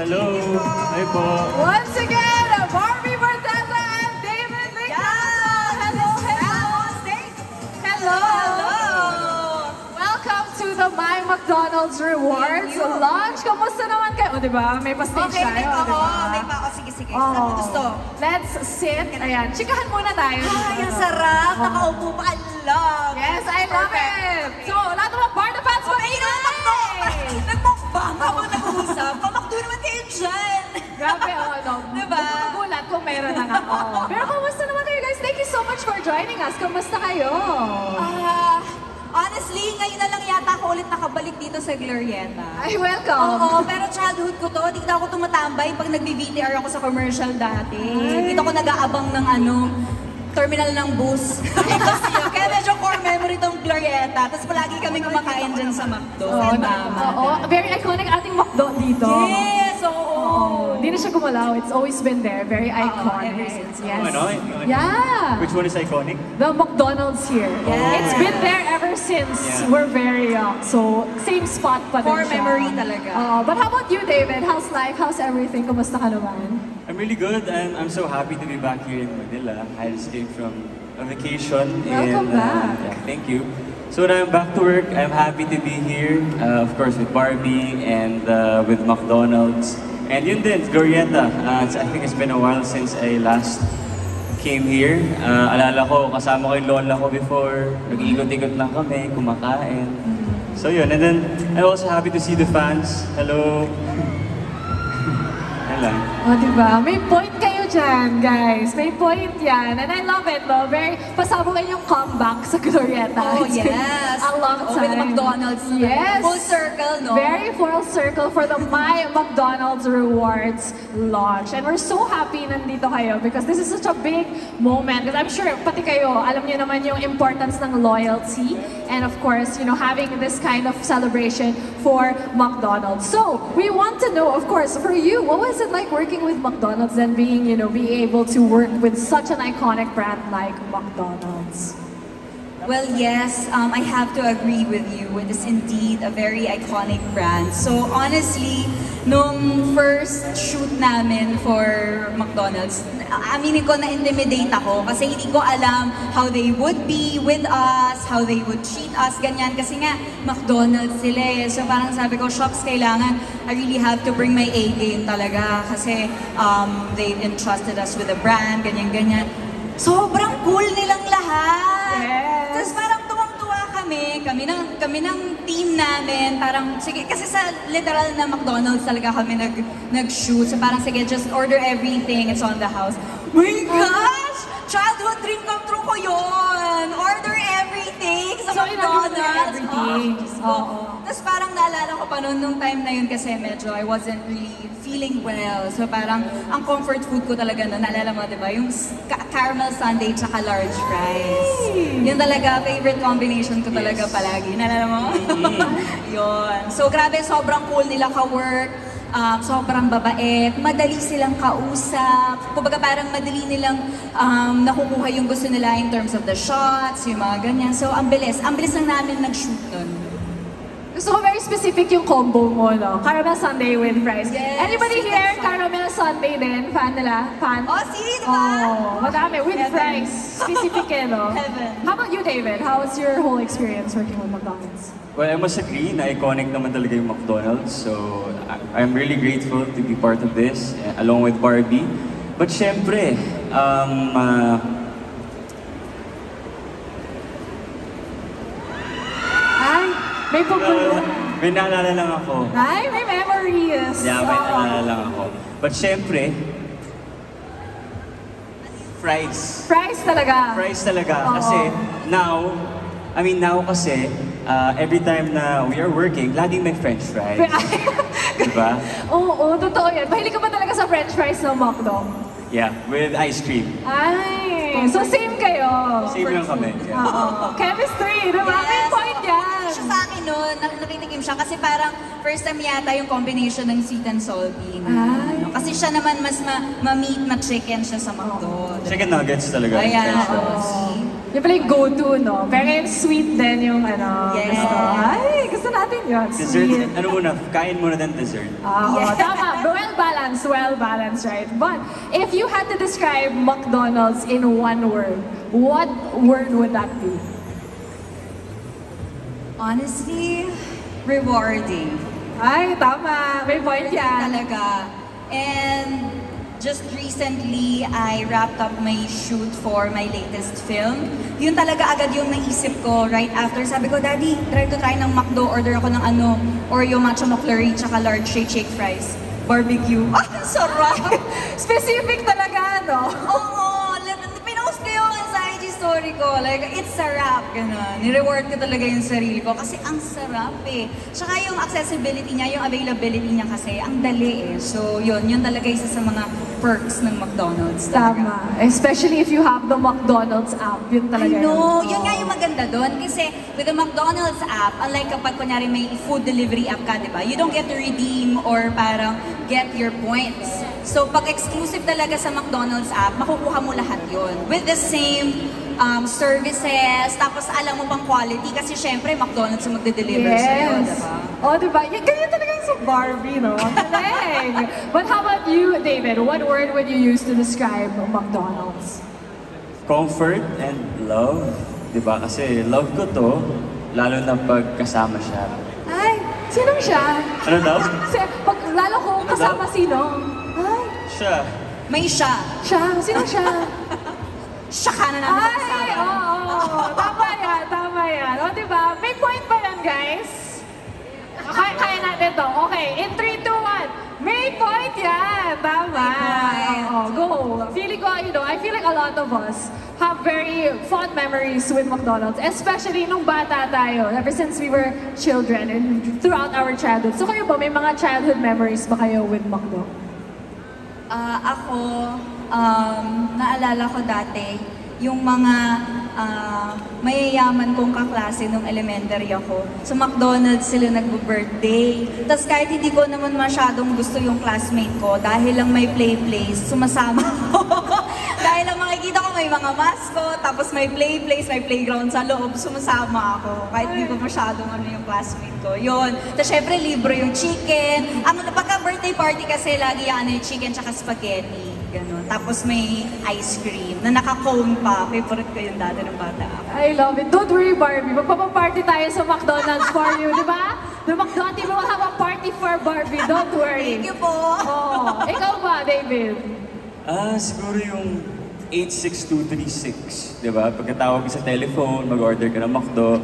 Hello. Hi po. Once again, Barbie Morteza and David Licata. Hello, hello. Welcome to the My McDonald's Rewards Launch. Kamusta naman kayo? O, diba? May pa-stage Okay, tayo, may diba? may pa. Sige. Saan mo gusto? Let's sit. Ayan, chikahan muna tayo. Ay, ang sarap. Nakaupo pa. I love. Yes, I love it. So, lahat ng mga Barda fans, Nagmukbang habang nag-uusap. Pamakdo naman kayo dyan. grabe, no? Diba? Magulat kung meron na ako. Pero kamusta naman kayo, guys? Thank you so much for joining us. Kamusta kayo? Honestly, ngayon na lang yata ako ulit nakabalik dito sa Glorieta. Ay, welcome. Oo, pero childhood ko to. Dito ako tumatambay pag nag-VTR ako sa commercial dati. Dito ako nag-aabang ng terminal ng bus. Kaya medyo core memory tong Glorieta. Tapos palagi kami kumakain dyan sa McDo. Very iconic ating McDo dito. Yes, oo. Hindi na siya gumalaw. It's always been there. Very iconic. Ever since. Yes. Iconic? Yeah. Which one is iconic? The McDonald's here. Yes. It's been there ever since we're very young. So, same spot pa din Core siya. memory talaga. But how about you, David? How's life? How's everything? Kumusta ka naman? I'm really good and I'm so happy to be back here in Manila. I just came from a vacation. Welcome back. Yeah, thank you. So when I'm back to work, I'm happy to be here. Of course with Barbie and with McDonald's. And yun din, Glorieta. I think it's been a while since I last came here. Alala ko, kasama ko yung lola ko before. Nag-iikot-ikot lang kami, kumakain. So yun, and then I'm also happy to see the fans. Hello. Yan lang. O, diba? May point kayo dyan, guys. May point yan. And I love it, no? Very pasabugin yung comeback sa Glorieta. Oh, yes. A long time. With McDonald's. Yes. Full circle, no? Very full circle for the My McDonald's Rewards launch. And we're so happy nandito kayo because this is such a big moment. Because I'm sure, pati kayo, alam niyo naman yung importance ng loyalty. And of course, you know, having this kind of celebration for McDonald's. So, we want to know, of course, for you, what was it like working with McDonald's and being, you know, be able to work with such an iconic brand like McDonald's? Well, yes, I have to agree with you. It is indeed a very iconic brand. So honestly, nung first shoot namin for McDonald's, aminin ko na-intimidate ako kasi hindi ko alam how they would be with us, how they would treat us, ganyan. Kasi nga, McDonald's sila eh. So parang sabi ko, shucks, kailangan, I really have to bring my A-game talaga kasi they entrusted us with a brand, ganyan-ganyan. Sobrang cool nilang lahat! Yes. Tapos parang tuwang-tuwa kami ng team namin, parang, sige, kasi sa literal na McDonald's talaga kami nag-shoot. So parang, sige, just order everything, it's on the house. My gosh! Childhood dream come true ko yun! Order everything sa So, McDonald's! everything. Tapos parang naalala ko pa noon, nung time na yun kasi medyo I wasn't really feeling well. So parang ang comfort food ko talaga noon, naalala mo, di ba? Yung caramel sundae tsaka large fries. Yun talaga, favorite combination ko talaga palagi. Naalala mo? Yun. So grabe, sobrang cool nila ka-work. Sobrang babait, madali silang kausap. Kumbaga parang madali nilang nakukuha yung gusto nila in terms of the shots, yung mga ganyan. So ang bilis lang namin nag-shoot nun. Gusto ko very specific yung combo mo, no? Caramel sundae with fries. Yes, Anybody sweet here, and sour. caramel sundae din? Fan nila? Fan? Oh, see, diba? Oh, madami. With Heaven. fries. Specific eh, no? Heaven. How about you, David? How was your whole experience working with McDonald's? Well, I must agree na iconic naman talaga yung McDonald's. So, I'm really grateful to be part of this, along with Barbie. But syempre, Ay, may pagulong. may naalala lang ako. Ay, may memories. Yeah, may naalala lang ako. But syempre, fries. Fries talaga. Fries talaga. Oo. Kasi now kasi, every time na we are working, laging may french fries. Diba? Oo, totoo yan. Mahilig ka ba talaga sa french fries ng McDo? Yeah, with ice cream. Ay, so same kayo. Same lang kami. Yeah. Oo. Chemistry, diba? May point yan. Siya sa akin noon, nakitikim siya kasi parang first time yata yung combination ng sweet and salty. Ay. Kasi siya naman mas ma-meat, ma-chicken siya sa McDo. Chicken nuggets talaga. Ayan, French oo. fries. Yung pala yung go-to, no? Pero yung sweet din yung ano. Yes. Gusto. Ay, gusto natin rin yun. Dessert, Sweet. ano muna, kain muna then dessert. Oo, tama. Well balanced, right? But if you had to describe McDonald's in one word, what word would that be? Honestly, rewarding. Ay, tama. May point yan. Talaga. And just recently, I wrapped up my shoot for my latest film. Yun talaga agad yung naisip ko right after. Sabi ko, Daddy, try ng McDo. Order ako ng Oreo Matcha McFlurry tsaka large shake fries. Barbecue. Ah, sarap! Specific talaga, no? Oo! Pinost ko yung sa IG story ko. Like, it's sarap. Ganun. Ni-reward ko talaga yung sarili ko kasi ang sarap eh. Tsaka yung accessibility niya, yung availability niya kasi, ang dali eh. So, yun talaga isa sa mga perks ng McDonald's. Tama. Especially if you have the McDonald's app. Yun talaga. I know. yun. Yun nga yung maganda doon. Kasi with the McDonald's app, unlike kapag kunyari may food delivery app ka, di ba? You don't get to redeem or parang get your points. So pag exclusive talaga sa McDonald's app, makukuha mo lahat yun. With the same services, tapos alam mo pang quality kasi syempre McDonald's yung magde-deliver sa'yo, di ba? Oh, di ba? Yan, ganyan talaga yung sa Barbie, no? Ang galing. But how about you, David? What word would you use to describe McDonald's? Comfort and love. Diba? Kasi love ko to, lalo na pag kasama siya. Ay, sino siya? Ano daw? Lalo kung kasama sino? Ay, Siya. May siya. siya. Sino siya? Siya ka na namin Ay, kasama. oo. Tama yan. O, diba? May point ba yan, guys? Kaya natin to. Okay, in 3, 2, 1. May point yan! Tama! May point. Oo, go! Feeling ko, I feel like a lot of us have very fond memories with McDonald's, especially nung bata tayo, ever since we were children and throughout our childhood. So kayo ba, may mga childhood memories ba kayo with McDo? Ako, naalala ko dati, yung mga mayayaman kong kaklase nung elementary ako. Sa McDonald's sila nagbo-birthday. Tapos kahit hindi ko naman masyadong gusto yung classmate ko, dahil lang may play place, sumasama ako. Dahil lang makikita ko may mga mascot, tapos may play place, may playground sa loob, sumasama ako. Kahit hindi ko masyadong yung classmate ko. Yun. Tapos syempre, libre yung chicken. Pagka birthday party kasi, lagi yung chicken tsaka spaghetti. Ganun. Tapos may ice cream na naka-cone pa. Favorite ko yung dati ng bata ako. I love it. Don't worry, Barbie. Magpapaparty tayo sa McDonald's for you, di ba? The McDonald's will have a party for Barbie. Don't worry. Thank you po! Oh, ikaw ba, David? Siguro yung 86236, di ba? Pagkatawag sa telephone, mag-order ka ng McDo.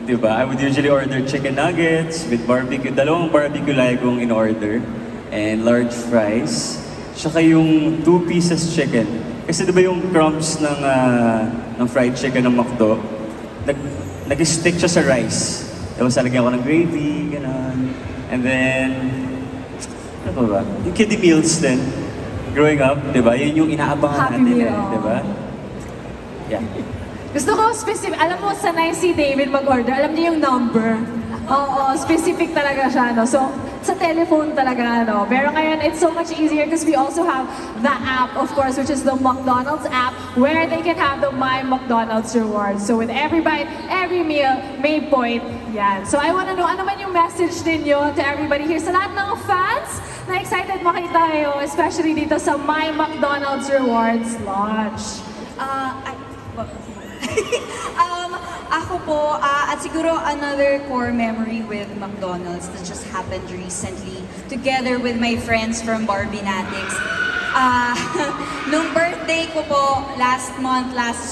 Di ba? I would usually order chicken nuggets with barbecue. Dalawang barbecue like kong in-order. And large fries. Tsaka yung 2 pieces chicken. Kasi di ba yung crumbs ng fried chicken ng McDo, nag-stick siya sa rice. Tapos lalagyan ko ng gravy, gano'n. And then, ano pa ba? Yung kiddie meals din. Growing up, di ba? Yun yung inaabangan Happy natin, meal. di ba? Yeah. Gusto ko specific. Alam mo, sanay si David mag-order. Alam niya yung number. Oo, specific talaga siya, no? So, sa telephone talaga, no? Pero ngayon, it's so much easier because we also have the app, of course, which is the McDonald's app, where they can have the My McDonald's rewards. So with every bite, every meal, may point yan. So I wanna know, ano man yung message ninyo to everybody here sa lahat ng fans na excited makita kayo, especially dito sa My McDonald's Rewards launch. Ako po, at siguro another core memory with McDonald's that just happened recently, together with my friends from Barbie Natics. Nung birthday ko po, last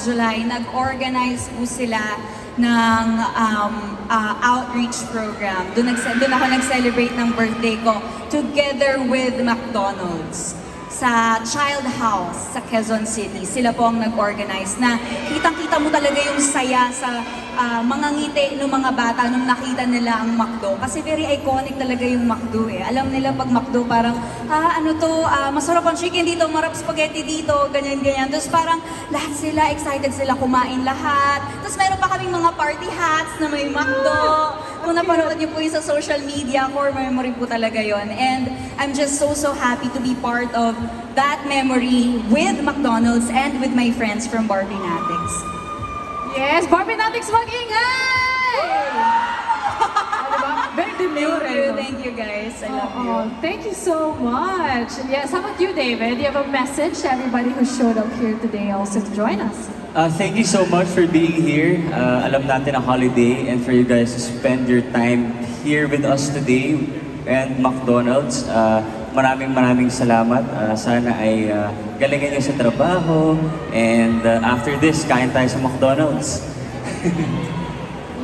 July, nag-organize po sila ng outreach program. Doon ako nag-celebrate ng birthday ko together with McDonald's. Sa Child House sa Quezon City. Sila po ang nag-organize na kitang-kita mo talaga yung saya sa mga ngiti ng mga bata nung nakita nila ang McDo. Kasi very iconic talaga yung McDo eh. Alam nila pag McDo parang, masarap ang chicken dito, marap spaghetti dito, ganyan-ganyan. Tapos parang lahat sila, excited sila kumain lahat. Tapos meron pa kaming mga party hats na may McDo. Kung napanood niyo po yung sa social media, core memory po talaga yon. And I'm just so happy to be part of that memory with McDonald's and with my friends from Barbie Natics. Yes, Barbie Natics, mag-ingay! Diba? guys. I love you. Thank you so much. Yes, how about you, David? Do you have a message to everybody who showed up here today also to join us? Thank you so much for being here. Alam natin ang holiday and for you guys to spend your time here with us today and McDonald's. Maraming salamat. Sana ay galingan niyo sa trabaho and after this, kain tayo sa McDonald's.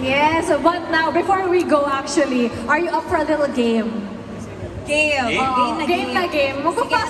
Yes, but now, before we go actually, are you up for a little game? Game. Game? Game na game. Magpapasa